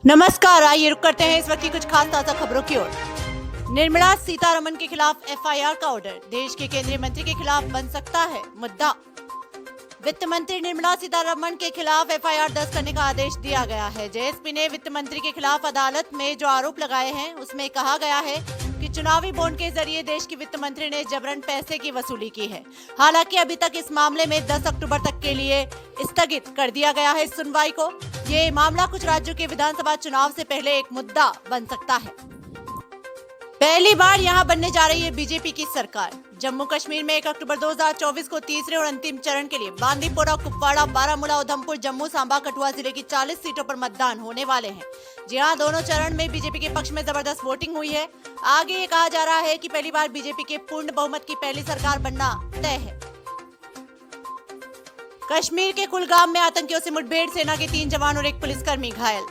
नमस्कार, आइए रुक करते हैं इस वक्त की कुछ खास ताजा खबरों की ओर। निर्मला सीतारमण के खिलाफ एफआईआर का ऑर्डर, देश के केंद्रीय मंत्री के खिलाफ बन सकता है मुद्दा। वित्त मंत्री निर्मला सीतारमण के खिलाफ एफआईआर दर्ज करने का आदेश दिया गया है। जेएसपी ने वित्त मंत्री के खिलाफ अदालत में जो आरोप लगाए हैं उसमें कहा गया है कि चुनावी बॉन्ड के जरिए देश की वित्त मंत्री ने जबरन पैसे की वसूली की है। हालांकि अभी तक इस मामले में 10 अक्टूबर तक के लिए स्थगित कर दिया गया है इस सुनवाई को। ये मामला कुछ राज्यों के विधानसभा चुनाव से पहले एक मुद्दा बन सकता है। पहली बार यहां बनने जा रही है बीजेपी की सरकार। जम्मू कश्मीर में 1 अक्टूबर 2024 को तीसरे और अंतिम चरण के लिए बांदीपोरा, कुपवाड़ा, बारामूला, उधमपुर, जम्मू, सांबा, कठुआ जिले की 40 सीटों पर मतदान होने वाले हैं। जी हां, दोनों चरण में बीजेपी के पक्ष में जबरदस्त वोटिंग हुई है। आगे ये कहा जा रहा है कि पहली बार बीजेपी के पूर्ण बहुमत की पहली सरकार बनना तय है। कश्मीर के कुलगाम में आतंकियों से मुठभेड़, सेना के 3 जवान और 1 पुलिसकर्मी घायल।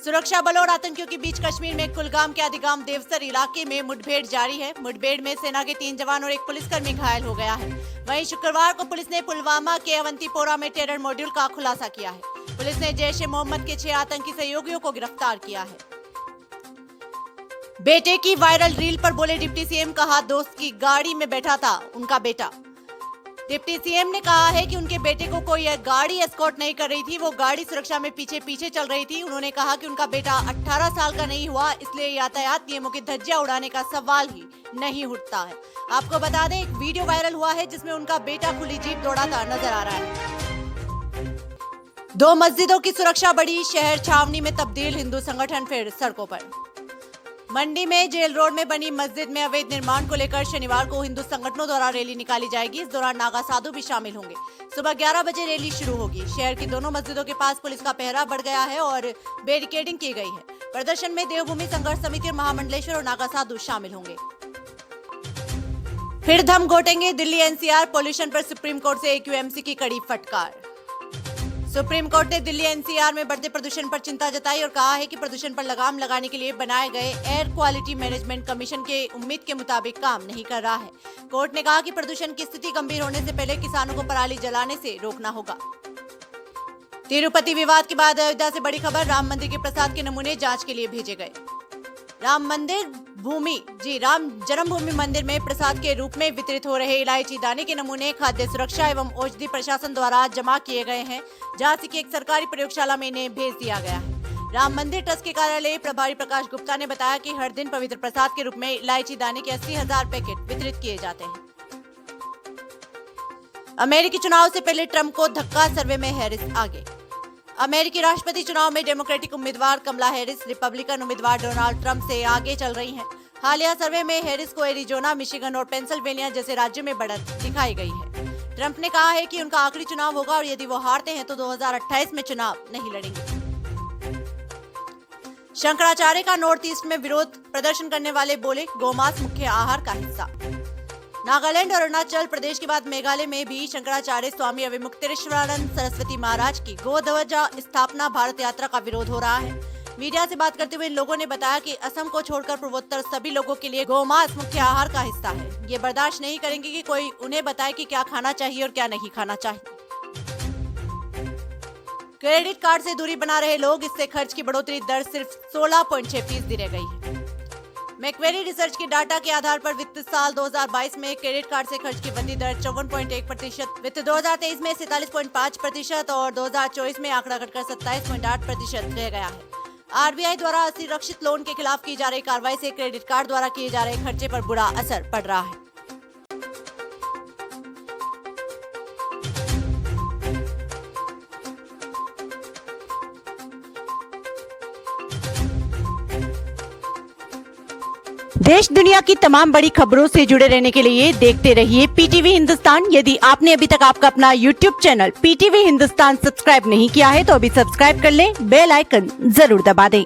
सुरक्षा बलों और आतंकियों के बीच कश्मीर में कुलगाम के आदिगाम देवसर इलाके में मुठभेड़ जारी है। मुठभेड़ में सेना के 3 जवान और 1 पुलिसकर्मी घायल हो गया है। वहीं शुक्रवार को पुलिस ने पुलवामा के अवंतीपोरा में टेरर मॉड्यूल का खुलासा किया है। पुलिस ने जैश-ए-मोहम्मद के 6 आतंकी सहयोगियों को गिरफ्तार किया है। बेटे की वायरल रील पर बोले डिप्टी सीएम, कहा दोस्त की गाड़ी में बैठा था उनका बेटा। डिप्टी सीएम ने कहा है कि उनके बेटे को कोई गाड़ी एस्कॉर्ट नहीं कर रही थी, वो गाड़ी सुरक्षा में पीछे पीछे चल रही थी। उन्होंने कहा कि उनका बेटा 18 साल का नहीं हुआ, इसलिए यातायात नियमों की धज्जियां उड़ाने का सवाल ही नहीं उठता है। आपको बता दें, एक वीडियो वायरल हुआ है जिसमें उनका बेटा खुली जीप दौड़ाता नजर आ रहा है। 2 मस्जिदों की सुरक्षा बढ़ी, शहर छावनी में तब्दील, हिंदू संगठन फिर सड़कों पर। मंडी में जेल रोड में बनी मस्जिद में अवैध निर्माण को लेकर शनिवार को हिंदू संगठनों द्वारा रैली निकाली जाएगी। इस दौरान नागा साधु भी शामिल होंगे। सुबह 11 बजे रैली शुरू होगी। शहर की दोनों मस्जिदों के पास पुलिस का पहरा बढ़ गया है और बैरिकेडिंग की गई है। प्रदर्शन में देवभूमि संघर्ष समिति और महामंडलेश्वर और नागा साधु शामिल होंगे। फिर दम घोटेंगे दिल्ली एनसीआर, पॉल्यूशन पर सुप्रीम कोर्ट से एक्यूएमसी की कड़ी फटकार। सुप्रीम कोर्ट ने दिल्ली एनसीआर में बढ़ते प्रदूषण पर चिंता जताई और कहा है कि प्रदूषण पर लगाम लगाने के लिए बनाए गए एयर क्वालिटी मैनेजमेंट कमीशन के उम्मीद के मुताबिक काम नहीं कर रहा है। कोर्ट ने कहा कि प्रदूषण की स्थिति गंभीर होने से पहले किसानों को पराली जलाने से रोकना होगा। तिरुपति विवाद के बाद अयोध्या से बड़ी खबर, राम मंदिर के प्रसाद के नमूने जांच के लिए भेजे गए। राम जन्मभूमि मंदिर में प्रसाद के रूप में वितरित हो रहे इलायची दाने के नमूने खाद्य सुरक्षा एवं औषधि प्रशासन द्वारा जमा किए गए हैं। झांसी की एक सरकारी प्रयोगशाला में इन्हें भेज दिया गया है। राम मंदिर ट्रस्ट के कार्यालय प्रभारी प्रकाश गुप्ता ने बताया कि हर दिन पवित्र प्रसाद के रूप में इलायची दाने के 80,000 पैकेट वितरित किए जाते हैं। अमेरिकी चुनाव से पहले ट्रंप को धक्का, सर्वे में हैरिस आगे। अमेरिकी राष्ट्रपति चुनाव में डेमोक्रेटिक उम्मीदवार कमला हैरिस रिपब्लिकन उम्मीदवार डोनाल्ड ट्रंप से आगे चल रही हैं। हालिया सर्वे में हैरिस को एरिजोना, मिशिगन और पेंसिल्वेनिया जैसे राज्यों में बढ़त दिखाई गई है। ट्रंप ने कहा है कि उनका आखिरी चुनाव होगा और यदि वो हारते हैं तो 2028 में चुनाव नहीं लड़ेंगे। शंकराचार्य का नॉर्थ ईस्ट में विरोध प्रदर्शन करने वाले बोले, गोमांस मुख्य आहार का हिस्सा। नागालैंड और अरुणाचल प्रदेश के बाद मेघालय में भी शंकराचार्य स्वामी अविमुक्तेश्वरानंद सरस्वती महाराज की गोध्वजा स्थापना भारत यात्रा का विरोध हो रहा है। मीडिया से बात करते हुए इन लोगों ने बताया कि असम को छोड़कर पूर्वोत्तर सभी लोगों के लिए गोमांस मुख्य आहार का हिस्सा है। ये बर्दाश्त नहीं करेंगे कि कोई उन्हें बताए कि क्या खाना चाहिए और क्या नहीं खाना चाहिए। क्रेडिट कार्ड से दूरी बना रहे लोग, इससे खर्च की बढ़ोतरी दर सिर्फ 16.6% रह गई है। मैक्वेरी रिसर्च के डाटा के आधार पर वित्त साल 2022 में क्रेडिट कार्ड से खर्च की वृद्धि दर 54.1%, वित्त 2023 में 47.5% और 2024 में आंकड़ा घटकर 27.8% रह गया है। आरबीआई द्वारा असुरक्षित लोन के खिलाफ की जा रही कार्रवाई से क्रेडिट कार्ड द्वारा किए जा रहे खर्चे पर बुरा असर पड़ रहा है। देश दुनिया की तमाम बड़ी खबरों से जुड़े रहने के लिए देखते रहिए पीटीवी हिंदुस्तान। यदि आपने अभी तक आपका अपना YouTube channel PTV Hindustan subscribe नहीं किया है तो अभी सब्सक्राइब कर लें, बेल आइकन जरूर दबा दें।